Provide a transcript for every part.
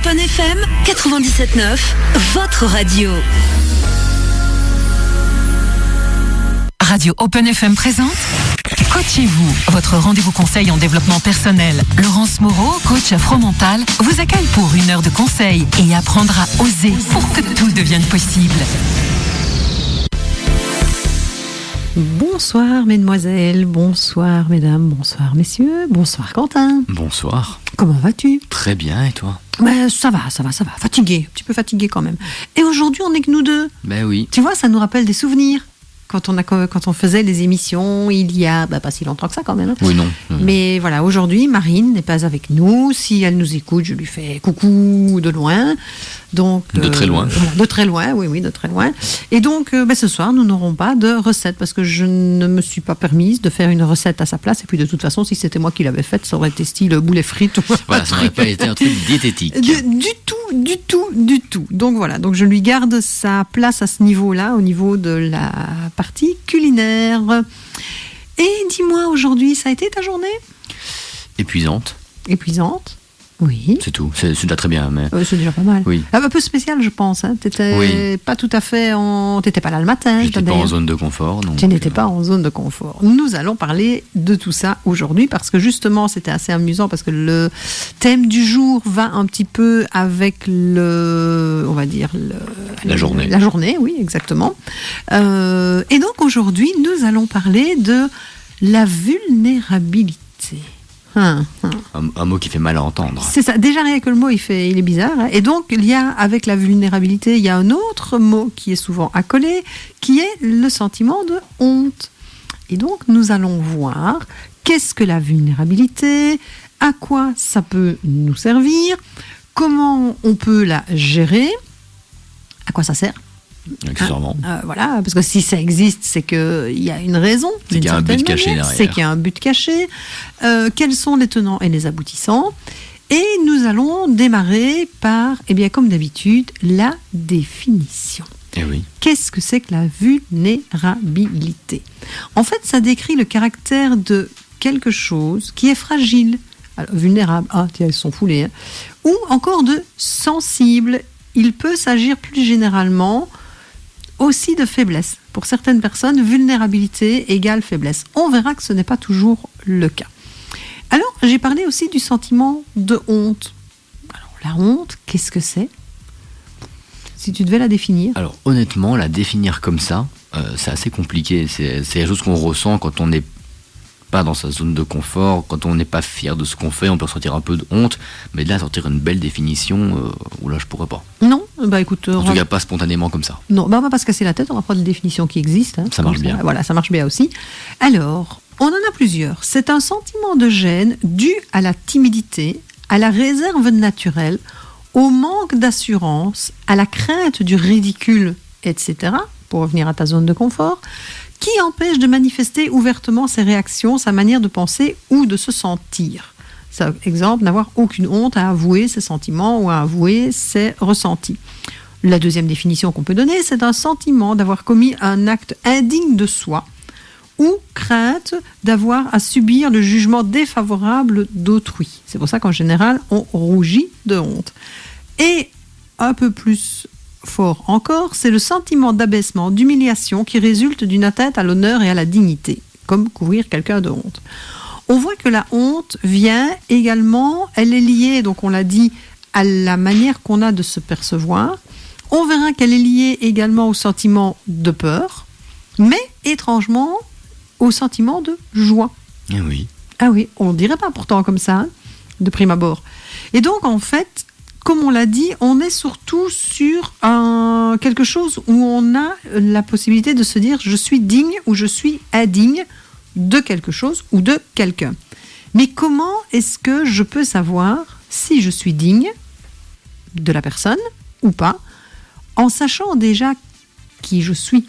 Open FM 97.9, votre radio. Radio Open FM présente Coachez-vous, votre rendez-vous conseil en développement personnel. Laurence Moreau, coach afro-mental, vous accueille pour 1 heure de conseil et apprendra à oser pour que tout devienne possible. Bonsoir mesdemoiselles, bonsoir mesdames, bonsoir messieurs, bonsoir Quentin. Bonsoir. Comment vas-tu ? Très bien, et toi ? Ça va. Fatigué, un petit peu fatigué quand même. Et aujourd'hui on n'est que nous deux. Ben oui. Tu vois, ça nous rappelle des souvenirs. Quand on faisait les émissions, il y a pas si longtemps que ça quand même. Hein. Oui, non. Mais voilà, aujourd'hui, Marine n'est pas avec nous. Si elle nous écoute, je lui fais coucou de loin. Donc, de très loin. De très loin, oui, de très loin. Et donc, ce soir, nous n'aurons pas de recette parce que je ne me suis pas permise de faire une recette à sa place. Et puis, de toute façon, si c'était moi qui l'avais faite, ça aurait été style boulet frites. Voilà, ça n'aurait pas été un truc diététique. Du tout. Donc voilà, donc je lui garde sa place à ce niveau-là, au niveau de la partie culinaire. Et dis-moi, aujourd'hui, ça a été ta journée ? Épuisante. Oui. C'est tout, c'est déjà très bien. Mais... c'est déjà pas mal. Oui. Un peu spécial, je pense. Hein. T'étais pas tout à fait T'étais pas là le matin. J'étais pas en zone de confort. Donc... Tu n'étais pas en zone de confort. Nous allons parler de tout ça aujourd'hui parce que justement, c'était assez amusant parce que le thème du jour va un petit peu avec la journée. La journée, oui, exactement. Et donc aujourd'hui, nous allons parler de la vulnérabilité. Un mot qui fait mal à entendre. C'est ça. Déjà, rien que le mot, il est bizarre. Hein. Et donc, il y a, avec la vulnérabilité, il y a un autre mot qui est souvent accolé, qui est le sentiment de honte. Et donc, nous allons voir qu'est-ce que la vulnérabilité, à quoi ça peut nous servir, comment on peut la gérer, à quoi ça sert. Accessoirement. Voilà, parce que si ça existe, c'est qu'il y a une raison. C'est qu'il y a un but caché derrière. C'est qu'il y a un but caché. Quels sont les tenants et les aboutissants ? Et nous allons démarrer par, comme d'habitude, la définition. Eh oui. Qu'est-ce que c'est que la vulnérabilité ? En fait, ça décrit le caractère de quelque chose qui est fragile. Alors, vulnérable, tiens, ils sont foulés. Hein. Ou encore de sensible. Il peut s'agir plus généralement aussi de faiblesse. Pour certaines personnes, vulnérabilité égale faiblesse. On verra que ce n'est pas toujours le cas. Alors, j'ai parlé aussi du sentiment de honte. Alors, la honte, qu'est-ce que c'est ? Si tu devais la définir. Alors, honnêtement, la définir comme ça, c'est assez compliqué. C'est quelque chose qu'on ressent quand on n'est pas dans sa zone de confort, quand on n'est pas fier de ce qu'on fait, on peut ressentir un peu de honte, mais de là, sortir une belle définition, là, je pourrais pas. Non, écoute... En tout cas, pas spontanément comme ça. Non, on va pas se casser la tête, on va prendre des définitions qui existent. Hein, ça marche bien. Voilà, ça marche bien aussi. Alors, on en a plusieurs. C'est un sentiment de gêne dû à la timidité, à la réserve naturelle, au manque d'assurance, à la crainte du ridicule, etc., pour revenir à ta zone de confort, qui empêche de manifester ouvertement ses réactions, sa manière de penser ou de se sentir. Ça, exemple, n'avoir aucune honte à avouer ses sentiments ou à avouer ses ressentis. La deuxième définition qu'on peut donner, c'est un sentiment d'avoir commis un acte indigne de soi ou crainte d'avoir à subir le jugement défavorable d'autrui. C'est pour ça qu'en général, on rougit de honte. Et un peu plus fort encore, c'est le sentiment d'abaissement, d'humiliation qui résulte d'une atteinte à l'honneur et à la dignité, comme couvrir quelqu'un de honte. On voit que la honte vient également, elle est liée, donc on l'a dit, à la manière qu'on a de se percevoir. On verra qu'elle est liée également au sentiment de peur, mais étrangement au sentiment de joie. Eh oui. Ah oui, on ne dirait pas pourtant comme ça, hein, de prime abord. Et donc en fait, comme on l'a dit, on est surtout sur quelque chose où on a la possibilité de se dire je suis digne ou je suis indigne de quelque chose ou de quelqu'un. Mais comment est-ce que je peux savoir si je suis digne de la personne ou pas, en sachant déjà qui je suis ?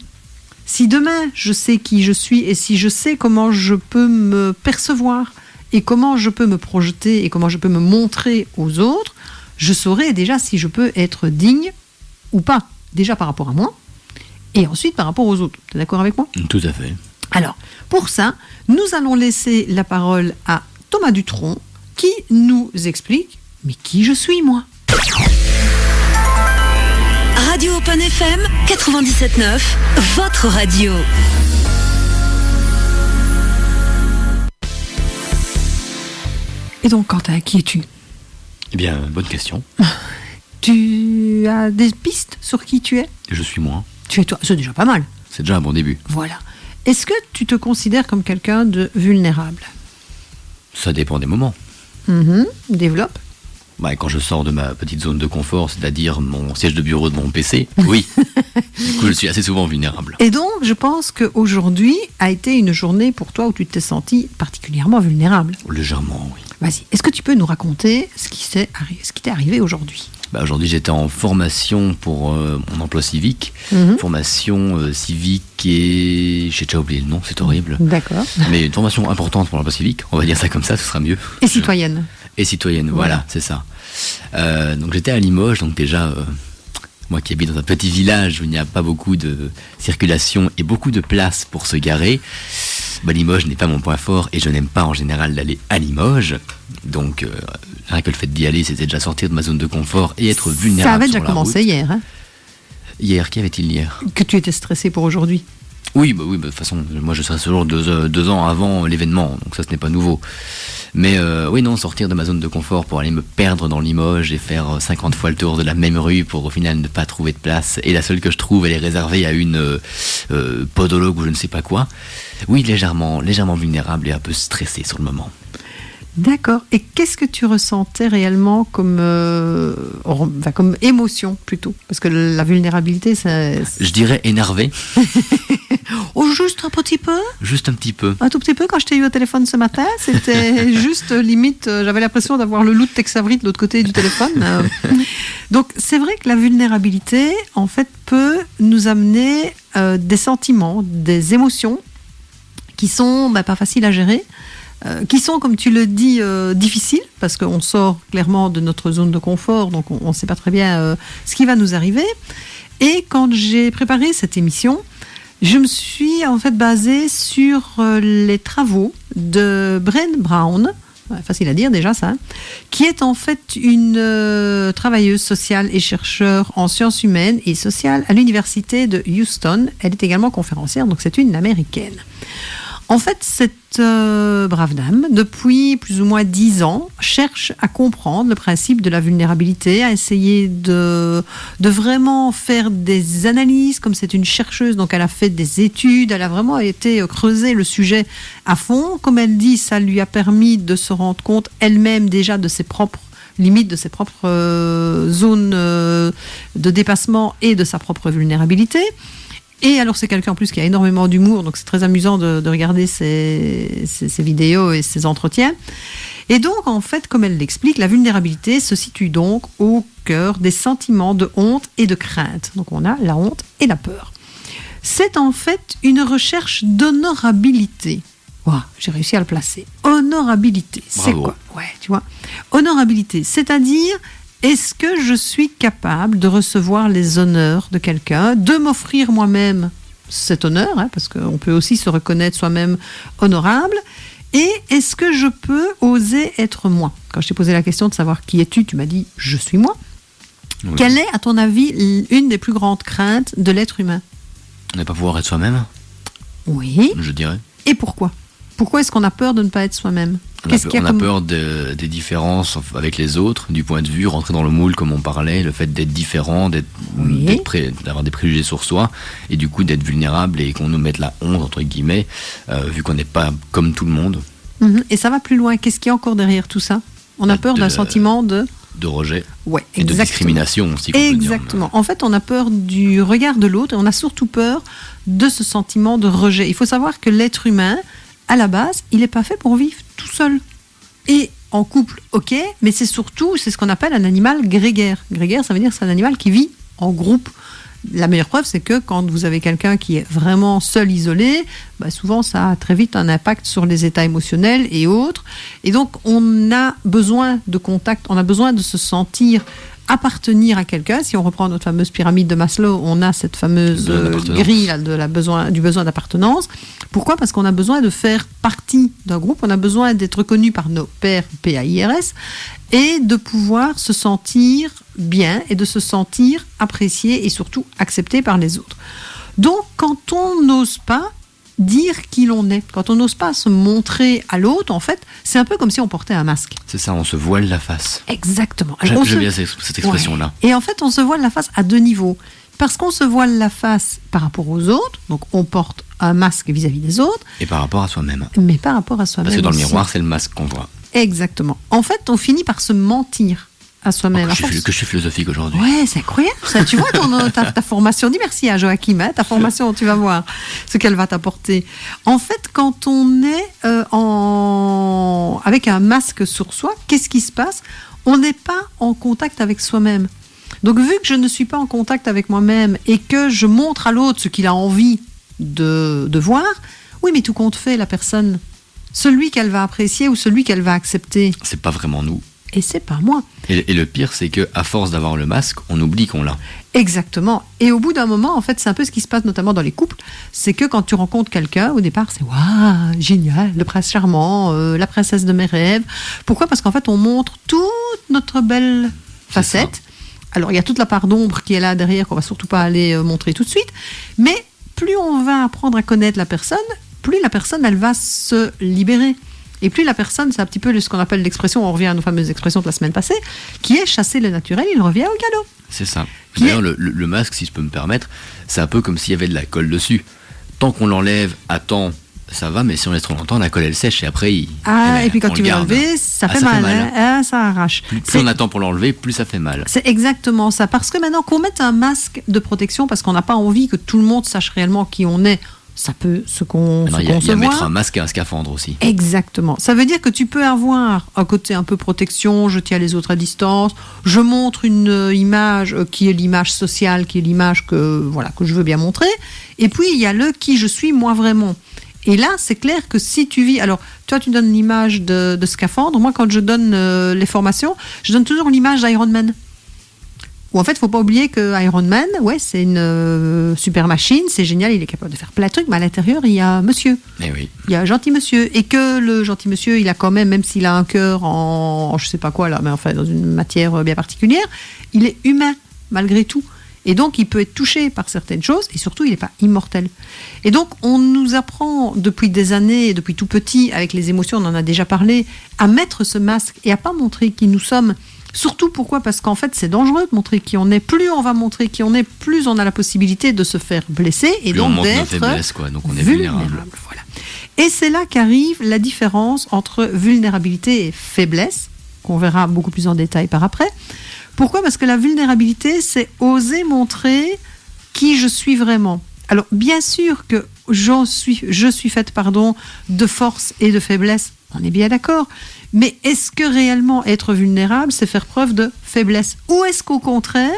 Si demain je sais qui je suis et si je sais comment je peux me percevoir et comment je peux me projeter et comment je peux me montrer aux autres, je saurai déjà si je peux être digne ou pas, déjà par rapport à moi, et ensuite par rapport aux autres. Tu es d'accord avec moi ? Tout à fait. Alors, pour ça, nous allons laisser la parole à Thomas Dutronc, qui nous explique « Mais qui je suis, moi ?» Radio Open FM 97.9, votre radio. Et donc, Quentin, qui es-tu ? Eh bien, bonne question. Tu as des pistes sur qui tu es ? Je suis moi. Tu es toi, c'est déjà pas mal. C'est déjà un bon début. Voilà. Est-ce que tu te considères comme quelqu'un de vulnérable ? Ça dépend des moments. Développe. Quand je sors de ma petite zone de confort, c'est-à-dire mon siège de bureau de mon PC, oui. Du coup, je suis assez souvent vulnérable. Et donc, je pense qu'aujourd'hui a été une journée pour toi où tu t'es senti particulièrement vulnérable. Légèrement, oui. Vas-y, est-ce que tu peux nous raconter ce qui t'est arrivé aujourd'hui ? Aujourd'hui, j'étais en formation pour mon emploi civique. Formation civique et... J'ai déjà oublié le nom, c'est horrible. D'accord. Mais une formation importante pour l'emploi civique, on va dire ça comme ça, ce sera mieux. Et citoyenne. Et citoyenne, voilà, c'est ça. Donc j'étais à Limoges, donc déjà, moi qui habite dans un petit village où il n'y a pas beaucoup de circulation et beaucoup de place pour se garer, Limoges n'est pas mon point fort et je n'aime pas en général d'aller à Limoges. Donc rien que le fait d'y aller, c'était déjà sortir de ma zone de confort et être vulnérable. Ça avait déjà sur la commencé route. hier. Hein ? Hier, qu'y avait-il hier ? Que tu étais stressé pour aujourd'hui. Oui, de toute façon, moi je serais toujours 2 ans avant l'événement, donc ça ce n'est pas nouveau. Mais oui, non, sortir de ma zone de confort pour aller me perdre dans Limoges et faire 50 fois le tour de la même rue pour au final ne pas trouver de place. Et la seule que je trouve, elle est réservée à une podologue ou je ne sais pas quoi. Oui, légèrement vulnérable et un peu stressé sur le moment. D'accord. Et qu'est-ce que tu ressentais réellement comme émotion plutôt ? Parce que la vulnérabilité, c'est... Je dirais énervé. Oh, juste un petit peu ? Juste un petit peu. Un tout petit peu. Quand je t'ai eu au téléphone ce matin, c'était juste limite, j'avais l'impression d'avoir le loup de Tex Avery de l'autre côté du téléphone. Donc, c'est vrai que la vulnérabilité, en fait, peut nous amener des sentiments, des émotions qui sont pas faciles à gérer. Qui sont, comme tu le dis, difficiles, parce qu'on sort clairement de notre zone de confort, donc on ne sait pas très bien ce qui va nous arriver. Et quand j'ai préparé cette émission, je me suis en fait basée sur les travaux de Brené Brown, facile à dire déjà ça, qui est en fait une travailleuse sociale et chercheure en sciences humaines et sociales à l'université de Houston. Elle est également conférencière, donc c'est une américaine. En fait, cette brave dame, depuis plus ou moins 10 ans, cherche à comprendre le principe de la vulnérabilité, à essayer de vraiment faire des analyses, comme c'est une chercheuse, donc elle a fait des études, elle a vraiment été creuser le sujet à fond. Comme elle dit, ça lui a permis de se rendre compte elle-même déjà de ses propres limites, de ses propres zones de dépassement et de sa propre vulnérabilité. Et alors c'est quelqu'un en plus qui a énormément d'humour, donc c'est très amusant de regarder ses vidéos et ses entretiens. Et donc en fait, comme elle l'explique, la vulnérabilité se situe donc au cœur des sentiments de honte et de crainte. Donc on a la honte et la peur. C'est en fait une recherche d'honorabilité. Wow, j'ai réussi à le placer. Honorabilité, c'est Bravo. quoi ? Ouais, tu vois. Honorabilité, c'est-à-dire... Est-ce que je suis capable de recevoir les honneurs de quelqu'un, de m'offrir moi-même cet honneur, parce qu'on peut aussi se reconnaître soi-même honorable, et est-ce que je peux oser être moi ? Quand je t'ai posé la question de savoir qui es-tu, tu m'as dit « je suis moi ». Oui. Quelle est, à ton avis, une des plus grandes craintes de l'être humain ? Ne pas pouvoir être soi-même, Oui. je dirais. Et pourquoi ? Pourquoi est-ce qu'on a peur de ne pas être soi-même ? On a peur des différences avec les autres, du point de vue, rentrer dans le moule comme on parlait, le fait d'être différent, d'avoir des préjugés sur soi, et du coup d'être vulnérable et qu'on nous mette la honte, entre guillemets, vu qu'on n'est pas comme tout le monde. Et ça va plus loin. Qu'est-ce qu'il y a encore derrière tout ça ? On a peur d'un sentiment de rejet. Ouais, et de discrimination aussi. Exactement. En fait, on a peur du regard de l'autre et on a surtout peur de ce sentiment de rejet. Il faut savoir que l'être humain, à la base, il n'est pas fait pour vivre tout seul. Et en couple, ok, mais c'est ce qu'on appelle un animal grégaire. Grégaire, ça veut dire que c'est un animal qui vit en groupe. La meilleure preuve, c'est que quand vous avez quelqu'un qui est vraiment seul, isolé, souvent ça a très vite un impact sur les états émotionnels et autres. Et donc, on a besoin de contact, on a besoin de se sentir appartenir à quelqu'un. Si on reprend notre fameuse pyramide de Maslow, on a cette fameuse grille là, du besoin d'appartenance. Pourquoi ? Parce qu'on a besoin de faire partie d'un groupe, on a besoin d'être reconnu par nos pairs PAIRS et de pouvoir se sentir bien et de se sentir apprécié et surtout accepté par les autres. Donc, quand on n'ose pas dire qui l'on est, quand on n'ose pas se montrer à l'autre, en fait, c'est un peu comme si on portait un masque. C'est ça, on se voile la face. Exactement. J'aime bien cette expression-là. Ouais. Et en fait, on se voile la face à deux niveaux. Parce qu'on se voile la face par rapport aux autres, donc on porte un masque vis-à-vis des autres. Et par rapport à soi-même. Mais par rapport à soi-même. Parce que dans le aussi. miroir, c'est le masque qu'on voit. Exactement. En fait, on finit par se mentir à soi-même. Que je suis philosophique aujourd'hui. Ouais, c'est incroyable ça. Tu vois ta formation. Dis merci à Joachim, hein, ta formation, tu vas voir ce qu'elle va t'apporter. En fait, quand on est avec un masque sur soi, qu'est-ce qui se passe ? On n'est pas en contact avec soi-même. Donc, vu que je ne suis pas en contact avec moi-même et que je montre à l'autre ce qu'il a envie de voir, oui, mais tout compte fait, la personne, celui qu'elle va apprécier ou celui qu'elle va accepter. C'est pas vraiment nous. Et c'est pas moi. Et le pire, c'est qu'à force d'avoir le masque, on oublie qu'on l'a. Exactement. Et au bout d'un moment, en fait, c'est un peu ce qui se passe notamment dans les couples. C'est que quand tu rencontres quelqu'un, au départ, c'est waouh, génial, le prince charmant, la princesse de mes rêves. Pourquoi ? Parce qu'en fait, on montre toute notre belle facette. Alors, il y a toute la part d'ombre qui est là derrière, qu'on va surtout pas aller montrer tout de suite. Mais plus on va apprendre à connaître la personne, plus la personne, elle va se libérer. Et plus la personne, c'est un petit peu ce qu'on appelle l'expression, on revient à nos fameuses expressions de la semaine passée, qui est chasser le naturel, il revient au galop. C'est ça. D'ailleurs, le masque, si je peux me permettre, c'est un peu comme s'il y avait de la colle dessus. Tant qu'on l'enlève à temps, ça va, mais si on laisse trop longtemps, la colle, elle sèche et après, et puis quand tu veux l'enlever, ça fait mal. Ça arrache. Plus on attend pour l'enlever, plus ça fait mal. C'est exactement ça. Parce que maintenant qu'on mette un masque de protection, parce qu'on n'a pas envie que tout le monde sache réellement qui on est, ça peut se concevoir. Il y a mettre un masque et un scaphandre aussi. Exactement. Ça veut dire que tu peux avoir un côté un peu protection, je tiens les autres à distance, je montre une image qui est l'image sociale, qui est l'image que je veux bien montrer. Et puis, il y a le qui je suis moi vraiment. Et là, c'est clair que si tu vis... Alors, toi, tu donnes l'image de scaphandre. Moi, quand je donne les formations, je donne toujours l'image d'Iron Man. Où en fait, il ne faut pas oublier que Iron Man, c'est une super machine, c'est génial, il est capable de faire plein de trucs, mais à l'intérieur, il y a monsieur. Eh oui. Il y a un gentil monsieur. Et que le gentil monsieur, il a quand même s'il a un cœur en je ne sais pas quoi, là, mais enfin, dans une matière bien particulière, il est humain, malgré tout. Et donc, il peut être touché par certaines choses, et surtout, il n'est pas immortel. Et donc, on nous apprend depuis des années, depuis tout petit, avec les émotions, on en a déjà parlé, à mettre ce masque et à pas montrer qui nous sommes. Surtout, pourquoi ? Parce qu'en fait, c'est dangereux de montrer qui on est. Plus on va montrer qui on est, plus on a la possibilité de se faire blesser et plus donc on montre d'être nos faiblesses, quoi. Donc on est vulnérable. Voilà. Et c'est là qu'arrive la différence entre vulnérabilité et faiblesse, qu'on verra beaucoup plus en détail par après. Pourquoi ? Parce que la vulnérabilité, c'est oser montrer qui je suis vraiment. Alors, bien sûr que je suis faite de force et de faiblesse, on est bien d'accord. Mais est-ce que réellement être vulnérable, c'est faire preuve de faiblesse ? Ou est-ce qu'au contraire,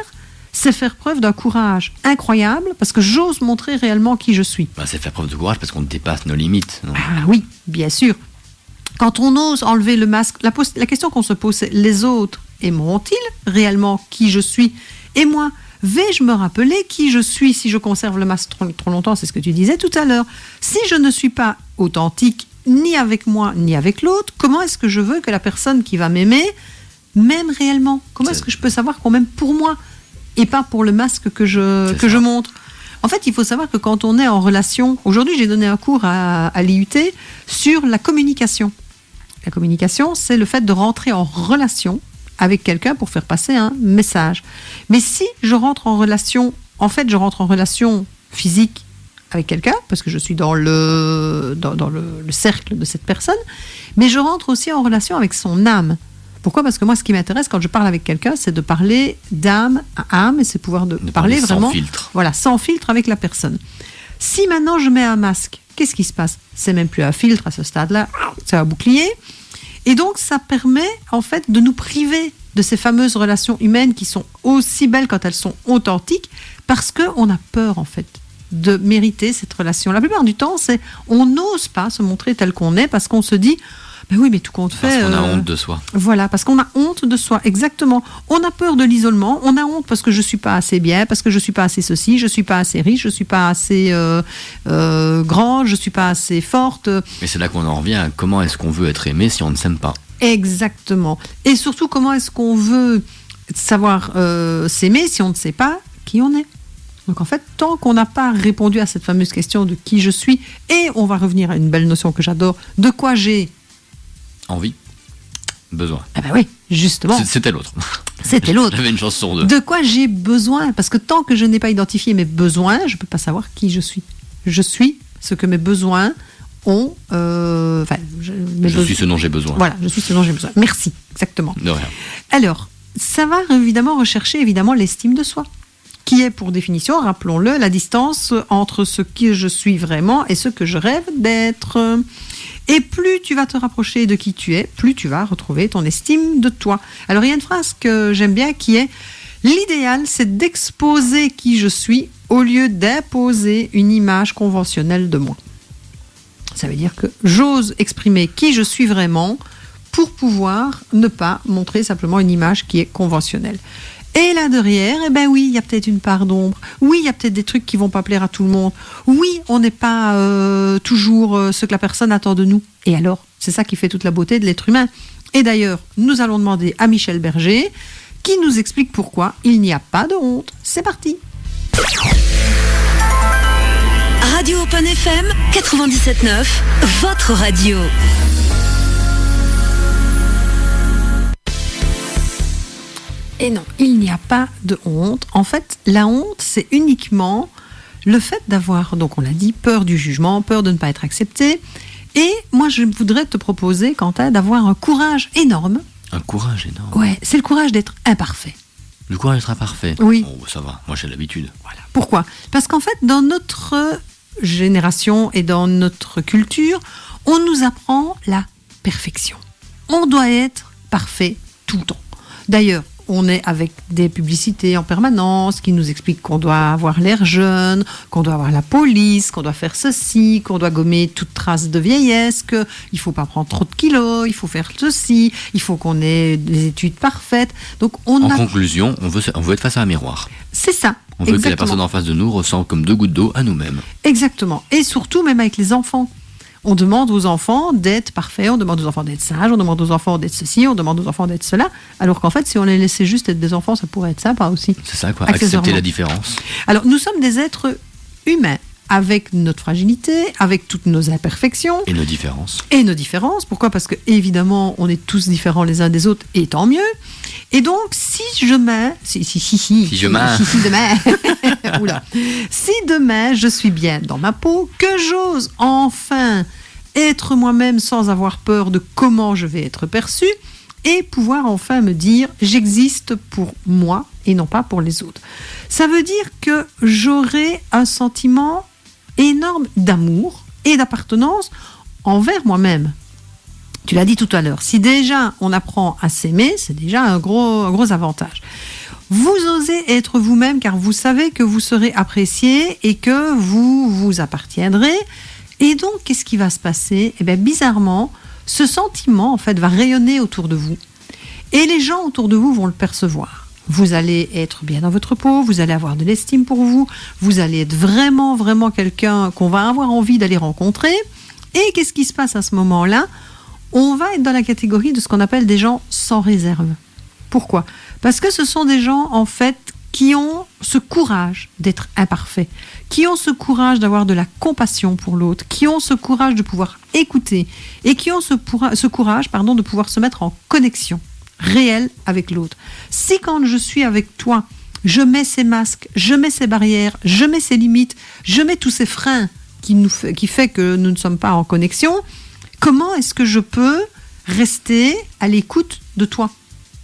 c'est faire preuve d'un courage incroyable, parce que j'ose montrer réellement qui je suis ? C'est faire preuve de courage parce qu'on dépasse nos limites. Non ? Ah oui, bien sûr. Quand on ose enlever le masque, la question qu'on se pose, c'est les autres aimeront-ils réellement qui je suis ? Et moi, vais-je me rappeler qui je suis si je conserve le masque trop longtemps ? C'est ce que tu disais tout à l'heure. Si je ne suis pas authentique, ni avec moi, ni avec l'autre, comment est-ce que je veux que la personne qui va m'aimer m'aime réellement ? Comment est-ce que je peux savoir qu'on m'aime pour moi et pas pour le masque que je montre ? En fait, il faut savoir que quand on est en relation... Aujourd'hui, j'ai donné un cours à l'IUT sur la communication. La communication, c'est le fait de rentrer en relation avec quelqu'un pour faire passer un message. Mais si je rentre en relation... En fait, je rentre en relation physique avec quelqu'un, parce que je suis dans le cercle de cette personne, mais je rentre aussi en relation avec son âme. Pourquoi ? Parce que moi, ce qui m'intéresse quand je parle avec quelqu'un, c'est de parler d'âme à âme, et c'est pouvoir de parler vraiment... sans filtre. Voilà, sans filtre avec la personne. Si maintenant je mets un masque, qu'est-ce qui se passe ? C'est même plus un filtre à ce stade-là, c'est un bouclier. Et donc, ça permet, en fait, de nous priver de ces fameuses relations humaines qui sont aussi belles quand elles sont authentiques, parce qu'on a peur, en fait, de mériter cette relation. La plupart du temps, on n'ose pas se montrer tel qu'on est parce qu'on se dit Ben oui, mais tout compte fait. Parce qu'on a honte de soi. Voilà, parce qu'on a honte de soi, exactement. On a peur de l'isolement, on a honte parce que je suis pas assez bien, parce que je suis pas assez ceci, je suis pas assez riche, je suis pas assez grande, je suis pas assez forte. Mais c'est là qu'on en revient à comment est-ce qu'on veut être aimé si on ne s'aime pas. Exactement. Et surtout, comment est-ce qu'on veut savoir s'aimer si on ne sait pas qui on est. Donc en fait, tant qu'on n'a pas répondu à cette fameuse question de qui je suis, et on va revenir à une belle notion que j'adore, de quoi j'ai Envie, besoin. Ah ben oui, justement. C'était l'autre. C'était l'autre. J'avais une chance sur deux. De quoi j'ai besoin? Parce que tant que je n'ai pas identifié mes besoins, je ne peux pas savoir qui je suis. Je suis ce que mes besoins ont. Je suis ce dont j'ai besoin. Voilà, je suis ce dont j'ai besoin. Merci, exactement. De rien. Alors, ça va évidemment rechercher l'estime de soi, qui est pour définition, rappelons-le, la distance entre ce que je suis vraiment et ce que je rêve d'être. Et plus tu vas te rapprocher de qui tu es, plus tu vas retrouver ton estime de toi. Alors il y a une phrase que j'aime bien qui est « L'idéal, c'est d'exposer qui je suis au lieu d'imposer une image conventionnelle de moi. » Ça veut dire que j'ose exprimer qui je suis vraiment pour pouvoir ne pas montrer simplement une image qui est conventionnelle. Et là derrière, eh ben oui, il y a peut-être une part d'ombre. Oui, il y a peut-être des trucs qui vont pas plaire à tout le monde. Oui, on n'est pas toujours ce que la personne attend de nous. Et alors, c'est ça qui fait toute la beauté de l'être humain. Et d'ailleurs, nous allons demander à Michel Berger qui nous explique pourquoi il n'y a pas de honte. C'est parti. Radio Open FM 97.9, votre radio. Et non, il n'y a pas de honte. En fait, la honte, c'est uniquement le fait d'avoir, donc on l'a dit, peur du jugement, peur de ne pas être accepté. Et moi, je voudrais te proposer, Quentin, d'avoir un courage énorme. Un courage énorme. Ouais, c'est le courage d'être imparfait. Le courage d'être imparfait. Oui. Oh, ça va, moi j'ai l'habitude. Voilà. Pourquoi ? Parce qu'en fait, dans notre génération et dans notre culture, on nous apprend la perfection. On doit être parfait tout le temps. D'ailleurs, on est avec des publicités en permanence qui nous expliquent qu'on doit avoir l'air jeune, qu'on doit avoir la police, qu'on doit faire ceci, qu'on doit gommer toute trace de vieillesse, qu'il ne faut pas prendre trop de kilos, il faut faire ceci, il faut qu'on ait des études parfaites. Donc en conclusion, on veut être face à un miroir. C'est ça. On veut que la personne en face de nous ressemble comme 2 gouttes d'eau à nous-mêmes. Exactement. Et surtout, même avec les enfants. On demande aux enfants d'être parfaits, on demande aux enfants d'être sages, on demande aux enfants d'être ceci, on demande aux enfants d'être cela. Alors qu'en fait, si on les laissait juste être des enfants, ça pourrait être sympa aussi. C'est ça, quoi. Accepter la différence. Alors, nous sommes des êtres humains, avec notre fragilité, avec toutes nos imperfections. Et nos différences. Et nos différences. Pourquoi ? Parce que, évidemment, on est tous différents les uns des autres, et tant mieux. Et donc, si demain, si demain je suis bien dans ma peau, que j'ose enfin être moi-même sans avoir peur de comment je vais être perçu et pouvoir enfin me dire j'existe pour moi et non pas pour les autres. Ça veut dire que j'aurai un sentiment énorme d'amour et d'appartenance envers moi-même. Tu l'as dit tout à l'heure, si déjà on apprend à s'aimer, c'est déjà un gros avantage. Vous osez être vous-même car vous savez que vous serez apprécié et que vous vous appartiendrez. Et donc, qu'est-ce qui va se passer ? Eh bien, bizarrement, ce sentiment, en fait, va rayonner autour de vous. Et les gens autour de vous vont le percevoir. Vous allez être bien dans votre peau, vous allez avoir de l'estime pour vous, vous allez être vraiment, vraiment quelqu'un qu'on va avoir envie d'aller rencontrer. Et qu'est-ce qui se passe à ce moment-là ? On va être dans la catégorie de ce qu'on appelle des gens sans réserve. Pourquoi ? Parce que ce sont des gens, en fait, qui ont ce courage d'être imparfaits, qui ont ce courage d'avoir de la compassion pour l'autre, qui ont ce courage de pouvoir écouter et qui ont ce courage de pouvoir se mettre en connexion réelle avec l'autre. Si quand je suis avec toi, je mets ces masques, je mets ces barrières, je mets ces limites, je mets tous ces freins qui fait que nous ne sommes pas en connexion, comment est-ce que je peux rester à l'écoute de toi ?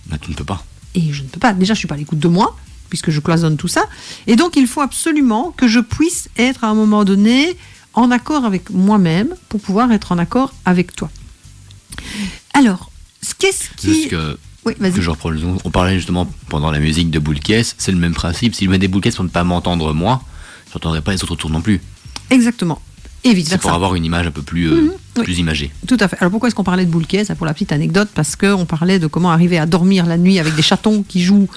Bah, tu ne peux pas. Et je ne peux pas. Déjà, je ne suis pas à l'écoute de moi, puisque je cloisonne tout ça. Et donc, il faut absolument que je puisse être à un moment donné en accord avec moi-même pour pouvoir être en accord avec toi. Alors, qu'est-ce qui... Oui, vas-y. Que je reprends on parlait justement pendant la musique de boule caisse, c'est le même principe. Si je mets des boules caisses pour ne pas m'entendre moi, je n'entendrai pas les autres autour non plus. Exactement. Et C'est vice-versa. pour avoir une image un peu plus, oui. plus imagée. Tout à fait. Alors pourquoi est-ce qu'on parlait de boule caisse? Pour la petite anecdote, parce qu'on parlait de comment arriver à dormir la nuit avec des chatons qui jouent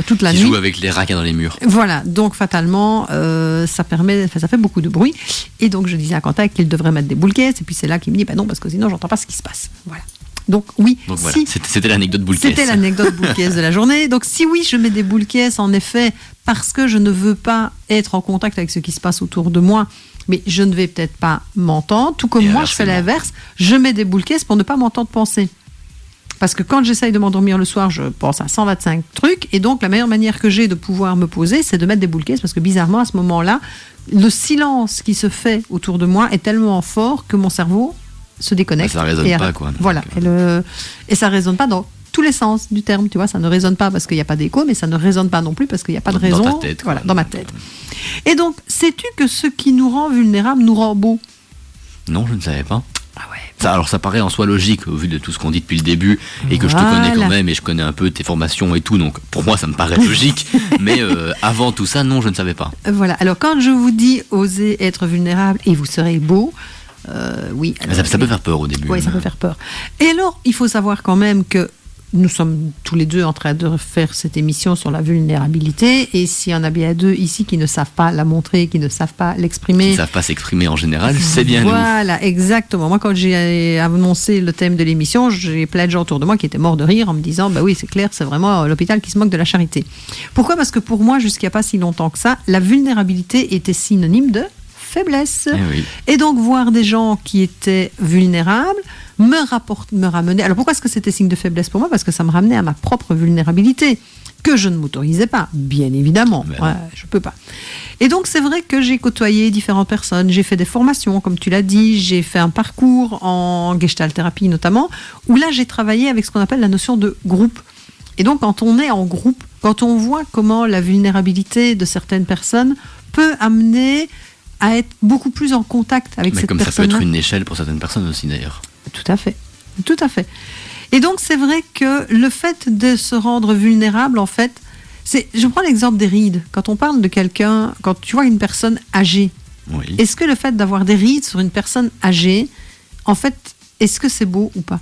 toute la Qui nuit. joue avec les raquins dans les murs. Voilà, donc fatalement, ça fait beaucoup de bruit. Et donc je disais à Quentin qu'il devrait mettre des boules caisses. Et puis c'est là qu'il me dit, non, parce que sinon j'entends pas ce qui se passe. Voilà. Donc oui, Donc voilà, si, c'était l'anecdote boule caisse. c'était l'anecdote boule caisse de la journée. Donc si oui, je mets des boules caisses, en effet, parce que je ne veux pas être en contact avec ce qui se passe autour de moi, mais je ne vais peut-être pas m'entendre. Tout comme Et moi, je fais l'inverse. Je mets des boules caisses pour ne pas m'entendre penser. Parce que quand j'essaye de m'endormir le soir, je pense à 125 trucs. Et donc, la meilleure manière que j'ai de pouvoir me poser, c'est de mettre des boules caisses. Parce que bizarrement, à ce moment-là, le silence qui se fait autour de moi est tellement fort que mon cerveau se déconnecte. Ça résonne et pas, arrête. quoi. Voilà. Et ça résonne pas dans tous les sens du terme. Tu vois, ça ne résonne pas parce qu'il n'y a pas d'écho, mais ça ne résonne pas non plus parce qu'il n'y a pas de raison. Dans ta tête. Voilà, dans ma tête. Et donc, sais-tu que ce qui nous rend vulnérables nous rend beaux? Non, je ne savais pas. Ah ouais. Ça paraît en soi logique au vu de tout ce qu'on dit depuis le début et que je te connais quand même et je connais un peu tes formations et tout, donc pour moi ça me paraît logique, mais avant tout ça, non, je ne savais pas. Voilà, alors quand je vous dis osez être vulnérable et vous serez beau, oui. Alors, Ça peut faire peur au début. Oui, ça peut faire peur. Et alors, il faut savoir quand même que nous sommes tous les deux en train de faire cette émission sur la vulnérabilité. Et s'il y en a bien deux ici qui ne savent pas la montrer, qui ne savent pas l'exprimer. Qui ne savent pas s'exprimer en général, c'est bien nous. Voilà, exactement. Moi, quand j'ai annoncé le thème de l'émission, j'ai plein de gens autour de moi qui étaient morts de rire en me disant bah oui, c'est clair, c'est vraiment l'hôpital qui se moque de la charité. Pourquoi? Parce que pour moi, jusqu'à pas si longtemps que ça, la vulnérabilité était synonyme de faiblesse. Eh oui. Et donc, voir des gens qui étaient vulnérables me ramenait. Alors, pourquoi est-ce que c'était signe de faiblesse pour moi? Parce que ça me ramenait à ma propre vulnérabilité, que je ne m'autorisais pas, bien évidemment. Ben Ouais, je peux pas. Et donc, c'est vrai que j'ai côtoyé différentes personnes. J'ai fait des formations, comme tu l'as dit. J'ai fait un parcours en gestalt-thérapie, notamment, où là, j'ai travaillé avec ce qu'on appelle la notion de groupe. Et donc, quand on est en groupe, quand on voit comment la vulnérabilité de certaines personnes peut amener à être beaucoup plus en contact avec Mais cette comme ça peut personne-là. être une échelle pour certaines personnes aussi d'ailleurs. Tout à fait. Tout à fait. Et donc, c'est vrai que le fait de se rendre vulnérable, en fait, je prends l'exemple des rides. Quand on parle de quelqu'un, quand tu vois une personne âgée, Oui. est-ce que le fait d'avoir des rides sur une personne âgée, en fait, est-ce que c'est beau ou pas?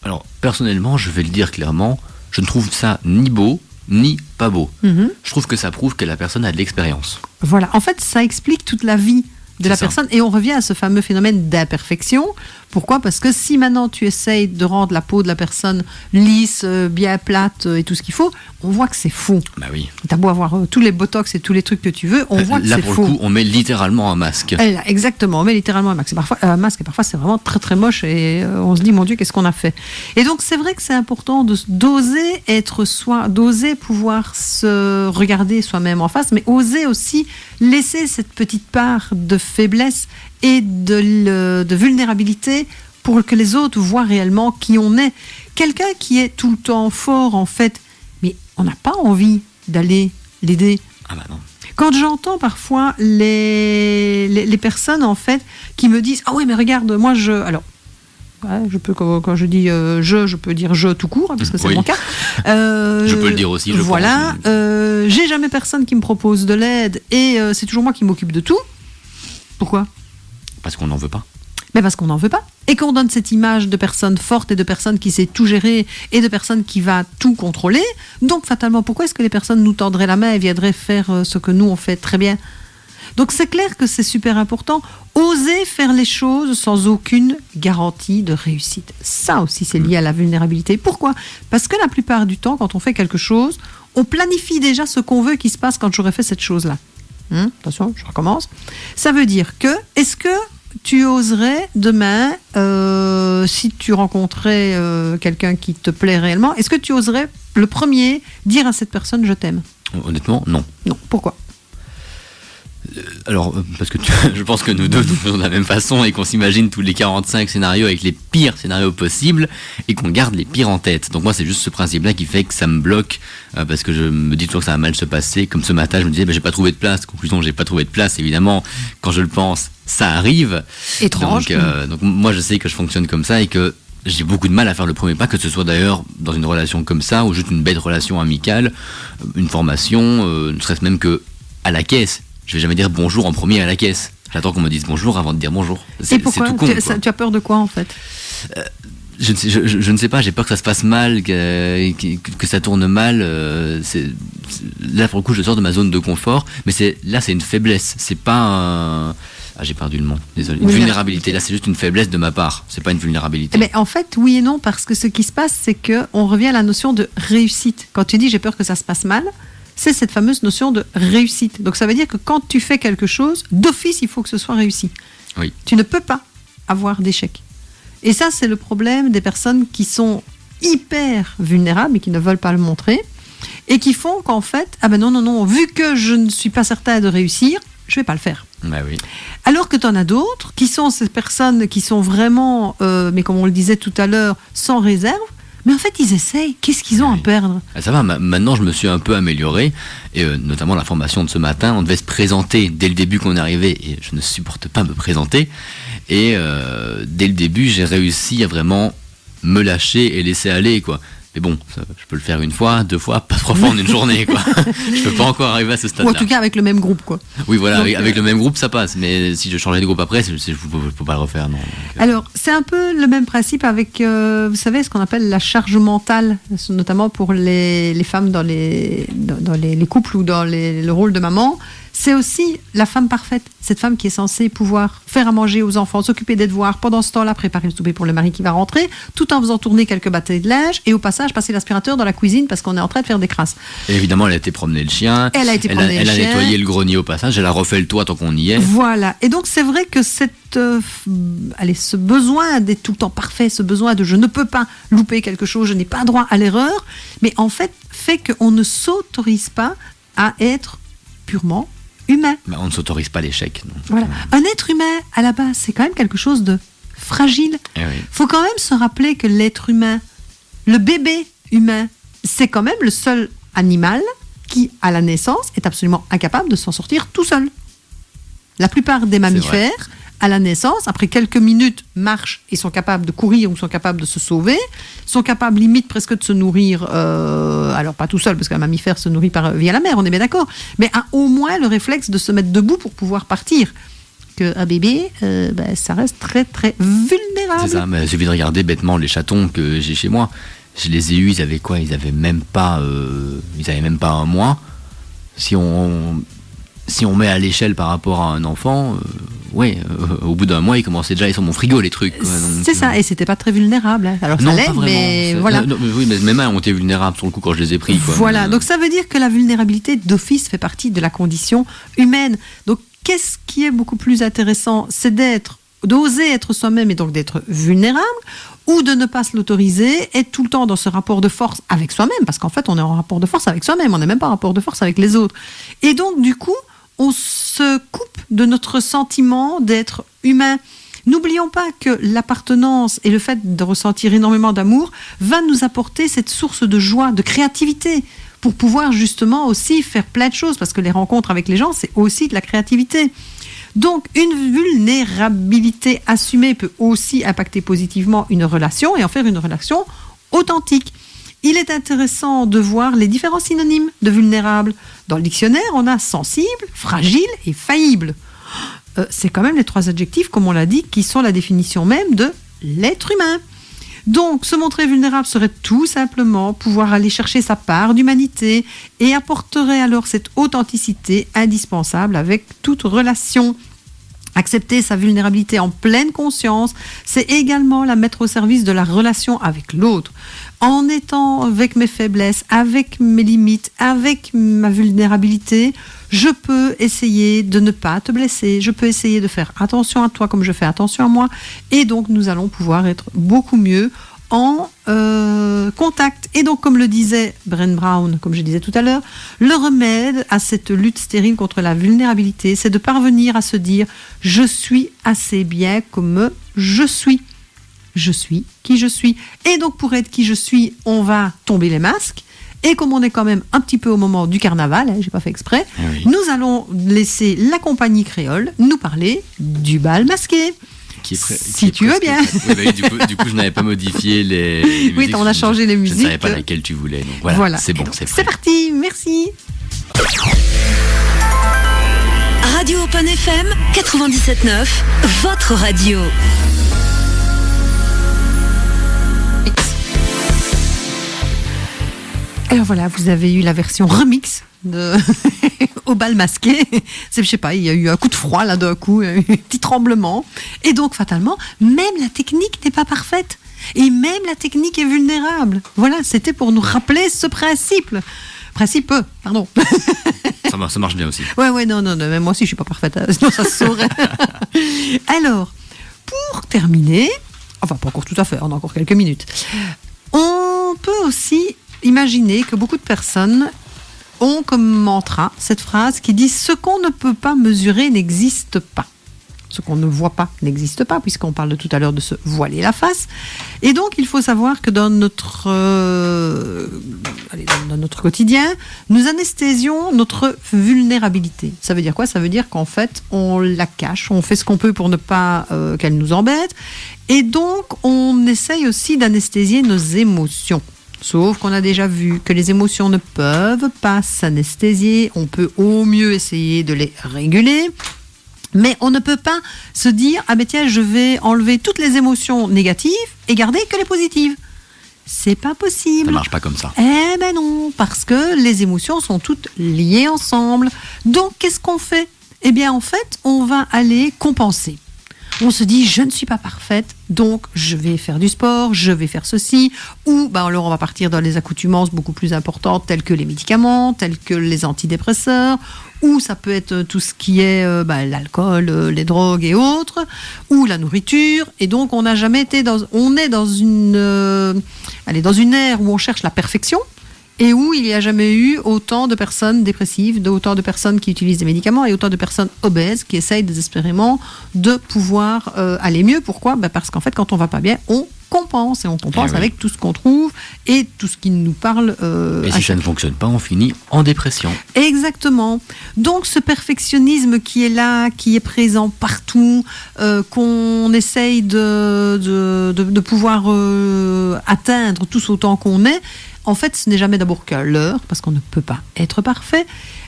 Alors, personnellement, je vais le dire clairement, je ne trouve ça ni beau, ni pas beau. Mhm. Je trouve que ça prouve que la personne a de l'expérience. Voilà. En fait, ça explique toute la vie de la C'est ça. personne. Et on revient à ce fameux phénomène d'imperfection. Pourquoi? Parce que si maintenant tu essayes de rendre la peau de la personne lisse, bien plate et tout ce qu'il faut, on voit que c'est faux. Bah oui. T'as beau avoir tous les botox et tous les trucs que tu veux, on voit que Là, c'est pour faux. le coup, on met littéralement un masque. Là, exactement, on met littéralement un masque. Et parfois c'est vraiment très très moche et on se dit mon Dieu, qu'est-ce qu'on a fait? Et donc c'est vrai que c'est important d'oser être soi, d'oser pouvoir se regarder soi-même en face, mais oser aussi laisser cette petite part de faiblesse et de vulnérabilité pour que les autres voient réellement qui on est. Quelqu'un qui est tout le temps fort, en fait, mais on n'a pas envie d'aller l'aider. Ah bah non. Quand j'entends parfois les personnes, en fait, qui me disent « Ah oui, mais regarde, moi, je... » Alors, ouais, je peux, quand je dis je peux dire je tout court, hein, parce que c'est Oui. mon cas. Je peux le dire aussi, je voilà, pense. j'ai jamais personne qui me propose de l'aide et c'est toujours moi qui m'occupe de tout. Pourquoi? Parce qu'on n'en veut pas. Mais parce qu'on n'en veut pas. Et qu'on donne cette image de personne forte et de personne qui sait tout gérer et de personne qui va tout contrôler. Donc, fatalement, pourquoi est-ce que les personnes nous tendraient la main et viendraient faire ce que nous, on fait très bien? Donc, c'est clair que c'est super important. Oser faire les choses sans aucune garantie de réussite. Ça aussi, c'est lié à la vulnérabilité. Pourquoi? Parce que la plupart du temps, quand on fait quelque chose, on planifie déjà ce qu'on veut qu'il se passe quand j'aurais fait cette chose-là. Attention, je recommence. Ça veut dire que, est-ce que tu oserais demain, si tu rencontrais quelqu'un qui te plaît réellement, est-ce que tu oserais le premier dire à cette personne je t'aime? Honnêtement, non. Non. Pourquoi? Alors, parce que je pense que nous deux, nous faisons de la même façon et qu'on s'imagine tous les 45 scénarios avec les pires scénarios possibles et qu'on garde les pires en tête. Donc moi, c'est juste ce principe-là qui fait que ça me bloque parce que je me dis toujours que ça va mal se passer. Comme ce matin, je me disais, j'ai pas trouvé de place. Conclusion, j'ai pas trouvé de place. Évidemment, quand je le pense, ça arrive. Étrange. Donc moi, je sais que je fonctionne comme ça et que j'ai beaucoup de mal à faire le premier pas, que ce soit d'ailleurs dans une relation comme ça ou juste une bête relation amicale, une formation, ne serait-ce même que à la caisse. Je vais jamais dire bonjour en premier à la caisse. J'attends qu'on me dise bonjour avant de dire bonjour. Et pourquoi c'est tout con, quoi. tu as peur de quoi en fait? Je ne sais pas, j'ai peur que ça se passe mal, que ça tourne mal. Là, pour le coup, je sors de ma zone de confort, mais c'est une faiblesse. C'est pas un... Ah, j'ai perdu le mot, désolé. Une vulnérabilité. Là, c'est juste une faiblesse de ma part. C'est pas une vulnérabilité. Mais en fait, oui et non, parce que ce qui se passe, c'est qu'on revient à la notion de réussite. Quand tu dis j'ai peur que ça se passe mal, c'est cette fameuse notion de réussite. Donc ça veut dire que quand tu fais quelque chose, d'office, il faut que ce soit réussi. Oui. Tu ne peux pas avoir d'échec. Et ça, c'est le problème des personnes qui sont hyper vulnérables et qui ne veulent pas le montrer et qui font qu'en fait, ah ben non, vu que je ne suis pas certain de réussir, je ne vais pas le faire. Bah oui. Alors que tu en as d'autres qui sont ces personnes qui sont vraiment, mais comme on le disait tout à l'heure, sans réserve, mais en fait, ils essayent. Qu'est-ce qu'ils ont à perdre? Ah, ça va, maintenant je me suis un peu amélioré, et notamment la formation de ce matin, on devait se présenter dès le début qu'on est arrivé, et je ne supporte pas me présenter, et dès le début j'ai réussi à vraiment me lâcher et laisser aller, quoi. Mais bon, ça, je peux le faire une fois, 2 fois, pas 3 fois en une journée, quoi. Je peux pas encore arriver à ce stade-là. Ou en tout cas avec le même groupe, quoi. Oui, voilà, Donc, avec le même groupe, ça passe. Mais si je changeais de groupe après, je peux pas le refaire, non. Donc, Alors, c'est un peu le même principe avec, vous savez, ce qu'on appelle la charge mentale, notamment pour les femmes dans les couples ou dans le rôle de maman. C'est aussi la femme parfaite, cette femme qui est censée pouvoir faire à manger aux enfants, s'occuper des devoirs, pendant ce temps-là préparer le souper pour le mari qui va rentrer, tout en faisant tourner quelques bâtonnets de linge et au passage passer l'aspirateur dans la cuisine parce qu'on est en train de faire des crasses. Et évidemment, elle a été promener le chien, elle a nettoyé le grenier au passage, elle a refait le toit tant qu'on y est. Voilà, et donc c'est vrai que ce besoin d'être tout le temps parfait, ce besoin de je ne peux pas louper quelque chose, je n'ai pas droit à l'erreur, mais en fait qu'on ne s'autorise pas à être purement humain. Bah, on ne s'autorise pas l'échec. Donc, voilà. Un être humain, à la base, c'est quand même quelque chose de fragile. Il faut quand même se rappeler que l'être humain, le bébé humain, c'est quand même le seul animal qui, à la naissance, est absolument incapable de s'en sortir tout seul. La plupart des mammifères, à la naissance, après quelques minutes, marchent et sont capables de courir ou sont capables de se sauver, sont capables limite presque de se nourrir, alors pas tout seul, parce qu'un mammifère se nourrit via la mer, on est bien d'accord, mais a au moins le réflexe de se mettre debout pour pouvoir partir. Qu'un bébé, ça reste très très vulnérable. C'est ça, mais il suffit de regarder bêtement les chatons que j'ai chez moi. Je les ai eus, ils avaient quoi? Ils avaient même pas 1 mois. Si on met à l'échelle par rapport à un enfant, au bout d'1 mois, ils commençaient déjà à aller sur mon frigo, les trucs. C'est ça, et c'était pas très vulnérable. Hein. Alors non, ça l'est, mais voilà. Oui, mais mes mains ont été vulnérables sur le coup quand je les ai pris. Quoi. Voilà, donc ça veut dire que la vulnérabilité d'office fait partie de la condition humaine. Donc qu'est-ce qui est beaucoup plus intéressant? C'est d'oser être soi-même et donc d'être vulnérable, ou de ne pas se l'autoriser, être tout le temps dans ce rapport de force avec soi-même, parce qu'en fait on est en rapport de force avec soi-même, on n'est même pas en rapport de force avec les autres. Et donc du coup, on se coupe de notre sentiment d'être humain. N'oublions pas que l'appartenance et le fait de ressentir énormément d'amour va nous apporter cette source de joie, de créativité, pour pouvoir justement aussi faire plein de choses, parce que les rencontres avec les gens, c'est aussi de la créativité. Donc, une vulnérabilité assumée peut aussi impacter positivement une relation et en faire une relation authentique. Il est intéressant de voir les différents synonymes de vulnérable. Dans le dictionnaire, on a sensible, fragile et faillible. C'est quand même les 3 adjectifs, comme on l'a dit, qui sont la définition même de l'être humain. Donc, se montrer vulnérable serait tout simplement pouvoir aller chercher sa part d'humanité et apporterait alors cette authenticité indispensable avec toute relation. Accepter sa vulnérabilité en pleine conscience, c'est également la mettre au service de la relation avec l'autre. En étant avec mes faiblesses, avec mes limites, avec ma vulnérabilité, je peux essayer de ne pas te blesser, je peux essayer de faire attention à toi comme je fais attention à moi, et donc nous allons pouvoir être beaucoup mieux en contact. Et donc, comme le disait Brené Brown, comme je disais tout à l'heure, le remède à cette lutte stérile contre la vulnérabilité, c'est de parvenir à se dire « Je suis assez bien comme je suis. Je suis qui je suis. » Et donc, pour être qui je suis, on va tomber les masques. Et comme on est quand même un petit peu au moment du carnaval, j'ai pas fait exprès, nous allons laisser la compagnie créole nous parler du bal masqué. Si tu veux bien. Oui, du coup, je n'avais pas modifié les musiques. Oui, on a changé les musiques. Je ne savais pas laquelle tu voulais. Donc voilà. C'est bon, c'est prêt. C'est parti, merci. Radio Open FM 97.9, votre radio. Alors voilà, vous avez eu la version remix de Au bal masqué. Je sais pas, il y a eu un coup de froid là d'un coup, un petit tremblement. Et donc fatalement, même la technique n'est pas parfaite. Et même la technique est vulnérable. Voilà, c'était pour nous rappeler ce principe. Pardon. Ça marche bien aussi. Ouais, non, même moi aussi je suis pas parfaite, sinon ça se saurait. Alors, pour terminer, enfin pas encore tout à fait, on a encore quelques minutes, on peut aussi imaginer que beaucoup de personnes ont comme mantra cette phrase qui dit « Ce qu'on ne peut pas mesurer n'existe pas ». Ce qu'on ne voit pas n'existe pas, puisqu'on parle tout à l'heure de se voiler la face. Et donc, il faut savoir que dans notre quotidien, nous anesthésions notre vulnérabilité. Ça veut dire quoi ? Ça veut dire qu'en fait, on la cache, on fait ce qu'on peut pour ne pas qu'elle nous embête. Et donc, on essaye aussi d'anesthésier nos émotions. Sauf qu'on a déjà vu que les émotions ne peuvent pas s'anesthésier. On peut au mieux essayer de les réguler. Mais on ne peut pas se dire « Ah ben tiens, je vais enlever toutes les émotions négatives et garder que les positives ». C'est pas possible. Ça marche pas comme ça. Eh ben non, parce que les émotions sont toutes liées ensemble. Donc, qu'est-ce qu'on fait ? Eh bien, en fait, on va aller compenser. On se dit, je ne suis pas parfaite, donc je vais faire du sport, je vais faire ceci, ou alors on va partir dans les accoutumances beaucoup plus importantes, telles que les médicaments, tels que les antidépresseurs, ou ça peut être tout ce qui est l'alcool, les drogues et autres, ou la nourriture. Et donc on n'a jamais été on est dans une ère où on cherche la perfection. Et où il n'y a jamais eu autant de personnes dépressives, autant de personnes qui utilisent des médicaments et autant de personnes obèses qui essayent désespérément de pouvoir aller mieux. Pourquoi ? Parce qu'en fait, quand on ne va pas bien, on compense. Et on compense avec tout ce qu'on trouve et tout ce qui nous parle. Et si ça ne fonctionne pas, on finit en dépression. Exactement. Donc ce perfectionnisme qui est là, qui est présent partout, qu'on essaye de pouvoir atteindre tous autant qu'on est, en fait, ce n'est jamais d'abord qu'un leurre, parce qu'on ne peut pas être parfait.